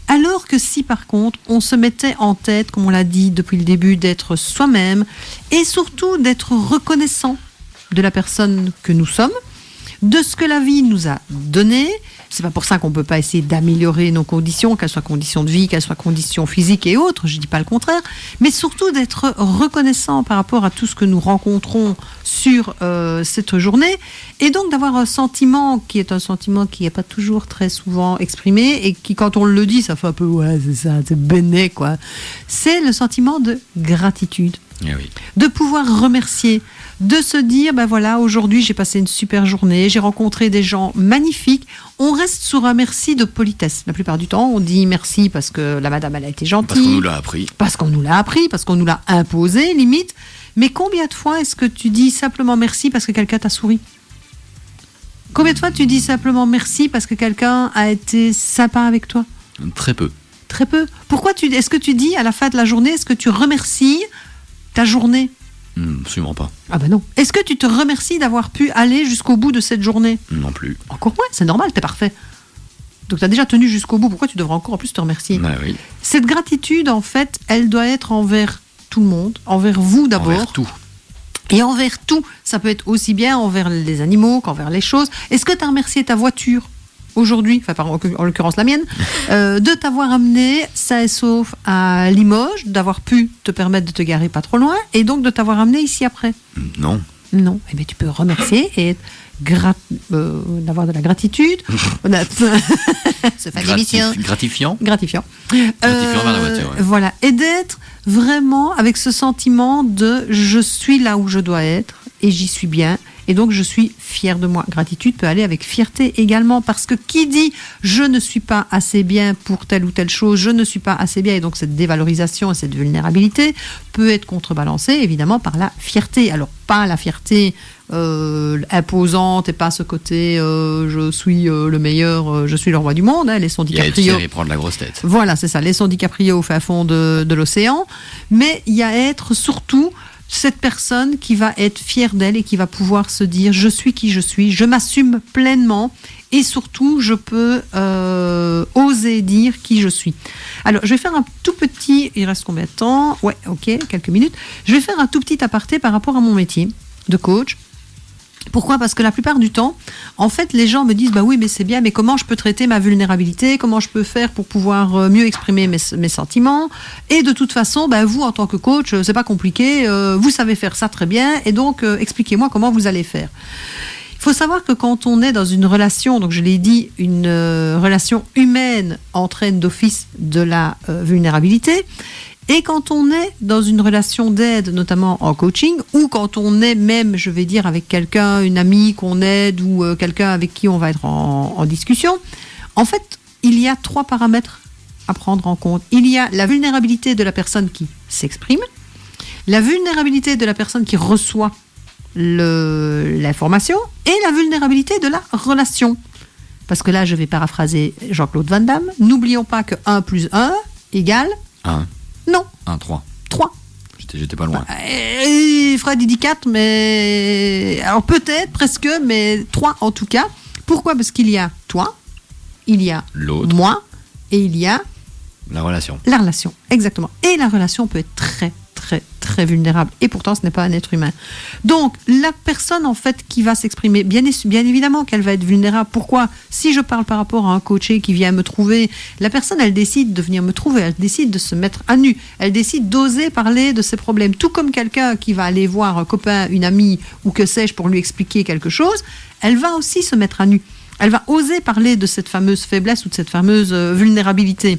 Alors que si, par contre, on se mettait en tête, comme on l'a dit depuis le début, d'être soi-même, et surtout d'être reconnaissant de la personne que nous sommes, de ce que la vie nous a donné. C'est pas pour ça qu'on peut pas essayer d'améliorer nos conditions, qu'elles soient conditions de vie, qu'elles soient conditions physiques et autres, je dis pas le contraire, mais surtout d'être reconnaissant par rapport à tout ce que nous rencontrons sur cette journée, et donc d'avoir un sentiment qui est pas toujours très souvent exprimé, et qui, quand on le dit, ça fait un peu, ouais, c'est ça, c'est béné, quoi. C'est le sentiment de gratitude. Eh oui. De pouvoir remercier, de se dire, voilà, aujourd'hui j'ai passé une super journée, j'ai rencontré des gens magnifiques. On reste sur un merci de politesse. La plupart du temps, on dit merci parce que la madame, elle a été gentille. Parce qu'on nous l'a appris. Parce qu'on nous l'a imposé, limite. Mais combien de fois est-ce que tu dis simplement merci parce que quelqu'un t'a souri ? Combien de fois tu dis simplement merci parce que quelqu'un a été sympa avec toi ? Très peu. Très peu. Pourquoi est-ce que tu dis à la fin de la journée, est-ce que tu remercies ta journée ? Absolument pas. Ah ben non. Est-ce que tu te remercies d'avoir pu aller jusqu'au bout de cette journée ? Non plus. Encore moins, c'est normal, t'es parfait. Donc tu as déjà tenu jusqu'au bout, pourquoi tu devrais encore en plus te remercier ? Oui. Cette gratitude, en fait, elle doit être envers tout le monde, envers vous d'abord. Envers tout. Et envers tout. Ça peut être aussi bien envers les animaux qu'envers les choses. Est-ce que tu as remercié ta voiture aujourd'hui, enfin en l'occurrence la mienne, de t'avoir amené sain et sauf à Limoges, d'avoir pu te permettre de te garer pas trop loin, et donc de t'avoir amené ici après ? Non. Non. Eh bien, tu peux remercier et d'avoir de la gratitude. C'est pas d'émission. Gratifiant. Gratifiant Vers la voiture. Ouais. Voilà. Et d'être vraiment avec ce sentiment de je suis là où je dois être et j'y suis bien. Et donc, je suis fière de moi. Gratitude peut aller avec fierté également, parce que qui dit « je ne suis pas assez bien pour telle ou telle chose, je ne suis pas assez bien », et donc cette dévalorisation et cette vulnérabilité peut être contrebalancée, évidemment, par la fierté. Alors, pas la fierté imposante et pas ce côté je suis le meilleur, je suis le roi du monde, hein, laissons DiCaprio. Il y a être fier et prendre la grosse tête. Voilà, c'est ça, laissons DiCaprio au fin fond de l'océan. Mais il y a être surtout cette personne qui va être fière d'elle et qui va pouvoir se dire je suis qui je suis, je m'assume pleinement et surtout je peux oser dire qui je suis. Alors je vais faire un tout petit, il reste combien de temps ? Ouais, ok, quelques minutes. Je vais faire un tout petit aparté par rapport à mon métier de coach. Pourquoi ? Parce que la plupart du temps, en fait, les gens me disent bah oui, mais c'est bien, mais comment je peux traiter ma vulnérabilité ? Comment je peux faire pour pouvoir mieux exprimer mes sentiments ? Et de toute façon, bah, vous, en tant que coach, c'est pas compliqué, vous savez faire ça très bien, et donc expliquez-moi comment vous allez faire. Il faut savoir que quand on est dans une relation, donc je l'ai dit, une relation humaine entraîne d'office de la vulnérabilité. Et quand on est dans une relation d'aide, notamment en coaching, ou quand on est même, je vais dire, avec quelqu'un, une amie qu'on aide, ou quelqu'un avec qui on va être en discussion, en fait, il y a 3 paramètres à prendre en compte. Il y a la vulnérabilité de la personne qui s'exprime, la vulnérabilité de la personne qui reçoit l'information, et la vulnérabilité de la relation. Parce que là, je vais paraphraser Jean-Claude Van Damme, n'oublions pas que 1 plus 1 égale... 1. Non. 1, 3. 3. J'étais pas loin. Fred, il dit 4, mais... Alors peut-être, presque, mais 3 en tout cas. Pourquoi ? Parce qu'il y a toi, il y a L'autre. moi, et il y a... La relation. La relation, exactement. Et la relation peut être très, très, très vulnérable. Et pourtant, ce n'est pas un être humain. Donc, la personne, en fait, qui va s'exprimer, bien évidemment qu'elle va être vulnérable. Pourquoi ? Si je parle par rapport à un coaché qui vient me trouver, la personne, elle décide de venir me trouver, elle décide de se mettre à nu, elle décide d'oser parler de ses problèmes. Tout comme quelqu'un qui va aller voir un copain, une amie, ou que sais-je, pour lui expliquer quelque chose, elle va aussi se mettre à nu. Elle va oser parler de cette fameuse faiblesse ou de cette fameuse vulnérabilité.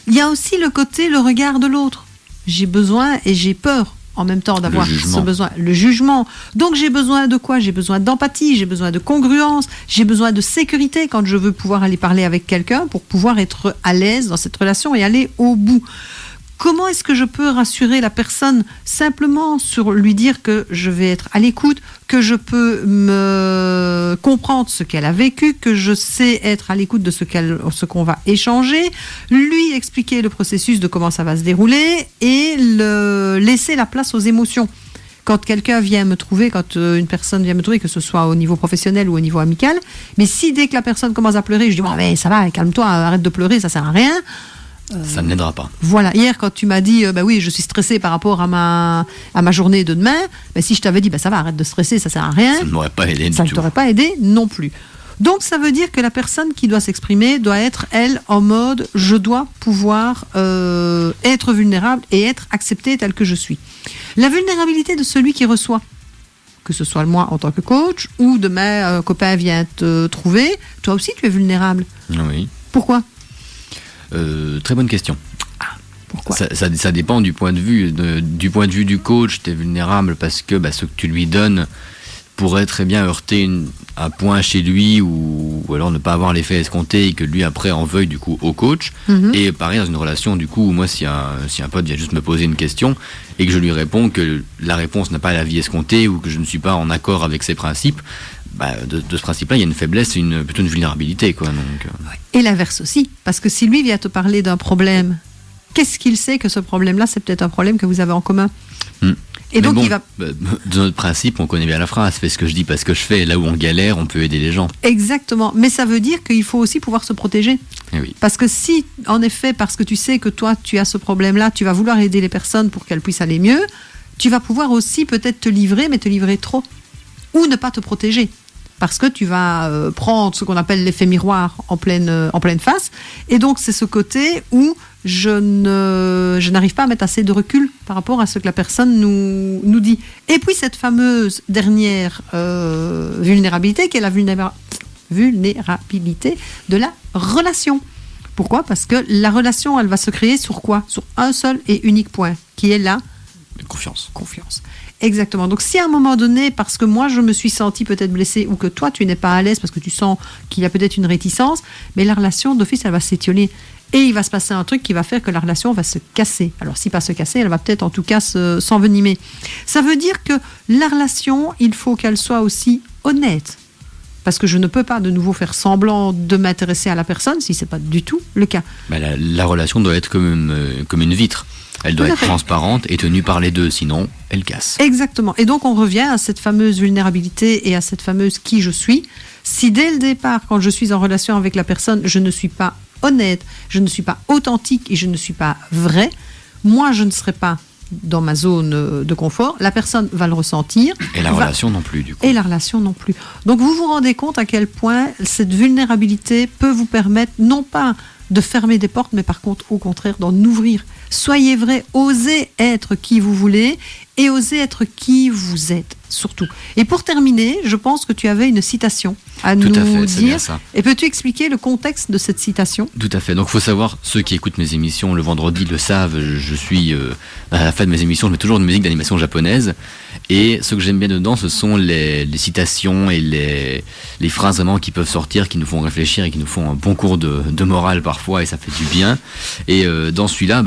Il y a aussi le côté, le regard de l'autre. J'ai besoin et j'ai peur en même temps d'avoir ce besoin, le jugement. Donc j'ai besoin de quoi ? J'ai besoin d'empathie, j'ai besoin de congruence, j'ai besoin de sécurité quand je veux pouvoir aller parler avec quelqu'un pour pouvoir être à l'aise dans cette relation et aller au bout. Comment est-ce que je peux rassurer la personne simplement sur lui dire que je vais être à l'écoute, que je peux me comprendre ce qu'elle a vécu, que je sais être à l'écoute de ce qu'on va échanger, lui expliquer le processus de comment ça va se dérouler et laisser la place aux émotions. Quand quelqu'un vient me trouver, quand une personne vient me trouver, que ce soit au niveau professionnel ou au niveau amical, mais si dès que la personne commence à pleurer, je dis bon, mais ça va, calme-toi, arrête de pleurer, ça sert à rien. Ça ne l'aidera pas. Voilà, hier quand tu m'as dit bah oui, je suis stressée par rapport à ma journée de demain, bah, si je t'avais dit ça va, arrête de stresser, ça sert à rien. Ça ne m'aurait pas aidé du tout. Ça ne t'aurait pas aidé non plus. Donc ça veut dire que la personne qui doit s'exprimer doit être, elle, en mode je dois pouvoir être vulnérable et être acceptée telle que je suis. La vulnérabilité de celui qui reçoit, que ce soit moi en tant que coach ou demain un copain vient te trouver, toi aussi tu es vulnérable. Oui. Pourquoi ? Très bonne question. Pourquoi ? Ça dépend du point de vue. Du point de vue du coach, tu es vulnérable parce que ce que tu lui donnes pourrait très bien heurter un point chez lui ou alors ne pas avoir l'effet escompté et que lui après en veuille du coup au coach. Et pareil dans une relation du coup, moi si un pote vient juste me poser une question et que je lui réponds que la réponse n'a pas l'avis escompté ou que je ne suis pas en accord avec ses principes, de ce principe-là, il y a une faiblesse, plutôt une vulnérabilité, quoi. Donc, Et l'inverse aussi, parce que si lui vient te parler d'un problème, qu'est-ce qu'il sait que ce problème-là, c'est peut-être un problème que vous avez en commun. Et mais donc bon, il va... de notre principe, on connaît bien la phrase, fais ce que je dis, pas ce que je fais. Là où on galère, on peut aider les gens. Exactement, mais ça veut dire qu'il faut aussi pouvoir se protéger. Et oui. Parce que si, en effet, parce que tu sais que toi, tu as ce problème-là, tu vas vouloir aider les personnes pour qu'elles puissent aller mieux, tu vas pouvoir aussi peut-être te livrer, mais te livrer trop. Ou ne pas te protéger. Parce que tu vas prendre ce qu'on appelle l'effet miroir en pleine face. Et donc, c'est ce côté où je n'arrive pas à mettre assez de recul par rapport à ce que la personne nous dit. Et puis, cette fameuse dernière vulnérabilité, qui est la vulnérabilité de la relation. Pourquoi ? Parce que la relation, elle va se créer sur quoi ? Sur un seul et unique point, qui est la confiance. Exactement. Donc, si à un moment donné, parce que moi, je me suis sentie peut-être blessée ou que toi, tu n'es pas à l'aise parce que tu sens qu'il y a peut-être une réticence, mais la relation, d'office, elle va s'étioler. Et il va se passer un truc qui va faire que la relation va se casser. Alors, si pas se casser, elle va peut-être en tout cas s'envenimer. Ça veut dire que la relation, il faut qu'elle soit aussi honnête. Parce que je ne peux pas de nouveau faire semblant de m'intéresser à la personne si ce n'est pas du tout le cas. La relation doit être comme une vitre. Elle doit Tout à être fait. transparente et tenue par les deux, sinon elle casse. Exactement. Et donc on revient à cette fameuse vulnérabilité et à cette fameuse qui je suis. Si dès le départ, quand je suis en relation avec la personne, je ne suis pas honnête, je ne suis pas authentique et je ne suis pas vrai, moi je ne serai pas dans ma zone de confort, la personne va le ressentir. Et la relation non plus, du coup. Et la relation non plus. Donc vous vous rendez compte à quel point cette vulnérabilité peut vous permettre non pas de fermer des portes, mais par contre au contraire d'en ouvrir. Soyez vrai, osez être qui vous voulez et osez être qui vous êtes, surtout. Et pour terminer, je pense que tu avais une citation à Tout nous à fait, c'est bien dire. ça. Et peux-tu expliquer le contexte de cette citation ? Tout à fait. Donc, il faut savoir, ceux qui écoutent mes émissions le vendredi le savent, je suis à la fin de mes émissions, je mets toujours une musique d'animation japonaise. Et ce que j'aime bien dedans, ce sont les citations et les phrases vraiment qui peuvent sortir, qui nous font réfléchir et qui nous font un bon cours de morale parfois, et ça fait du bien. Et dans celui-là,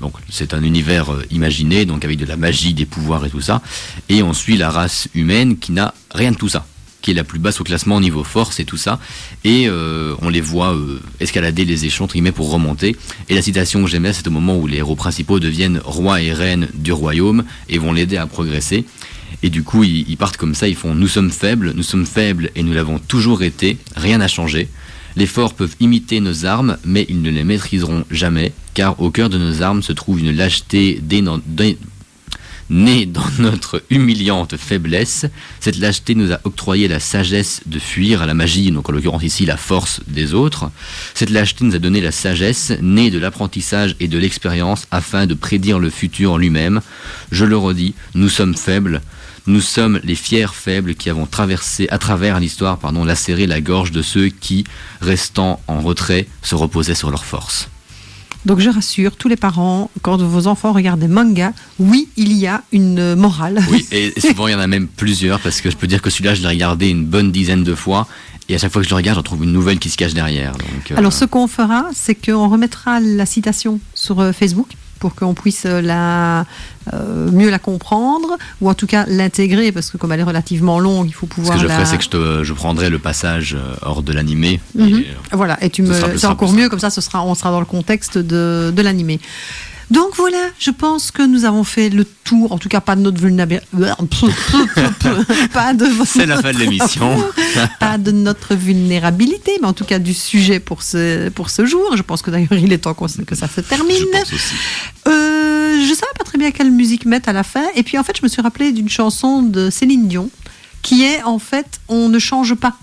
donc, c'est un univers imaginé, donc avec de la magie, des pouvoirs et tout ça. Et on suit la race humaine qui n'a rien de tout ça, qui est la plus basse au classement au niveau force et tout ça, et on les voit escalader les échelons entre guillemets pour remonter. Et la citation que j'aimais, c'est au moment où les héros principaux deviennent rois et reines du royaume et vont l'aider à progresser. Et du coup, ils partent comme ça, ils font « Nous sommes faibles et nous l'avons toujours été, rien n'a changé. Les forts peuvent imiter nos armes, mais ils ne les maîtriseront jamais, car au cœur de nos armes se trouve une lâcheté née dans notre humiliante faiblesse. Cette lâcheté nous a octroyé la sagesse de fuir à la magie, donc en l'occurrence ici la force des autres. Cette lâcheté nous a donné la sagesse, née de l'apprentissage et de l'expérience, afin de prédire le futur lui-même. Je le redis, nous sommes faibles. Nous sommes les fiers faibles qui avons traversé, à travers l'histoire, lacéré la gorge de ceux qui, restant en retrait, se reposaient sur leur force. Donc je rassure tous les parents, quand vos enfants regardent des mangas, oui, il y a une morale. Oui, et souvent il y en a même plusieurs, parce que je peux dire que celui-là, je l'ai regardé une bonne dizaine de fois, et à chaque fois que je le regarde, j'en trouve une nouvelle qui se cache derrière. Donc, Alors ce qu'on fera, c'est qu'on remettra la citation sur Facebook, pour qu'on puisse mieux la comprendre, ou en tout cas l'intégrer, parce que comme elle est relativement longue, il faut pouvoir Ce que je ferai, c'est que je prendrai le passage hors de l'animé. Voilà, et c'est encore mieux, comme ça on sera dans le contexte de l'animé. Donc voilà, je pense que nous avons fait le tour, en tout cas pas de notre vulnérabilité, c'est la fin de l'émission, pas de notre vulnérabilité, mais en tout cas du sujet pour ce jour. Je pense que d'ailleurs il est temps que ça se termine. Je pense aussi. Je savais pas très bien quelle musique mettre à la fin, et puis en fait je me suis rappelé d'une chanson de Céline Dion qui est en fait On ne change pas,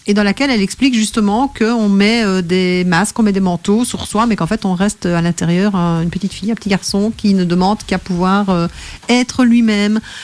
et dans laquelle elle explique justement qu'on met des masques, on met des manteaux sur soi, mais qu'en fait on reste à l'intérieur une petite fille, un petit garçon qui ne demande qu'à pouvoir être lui-même.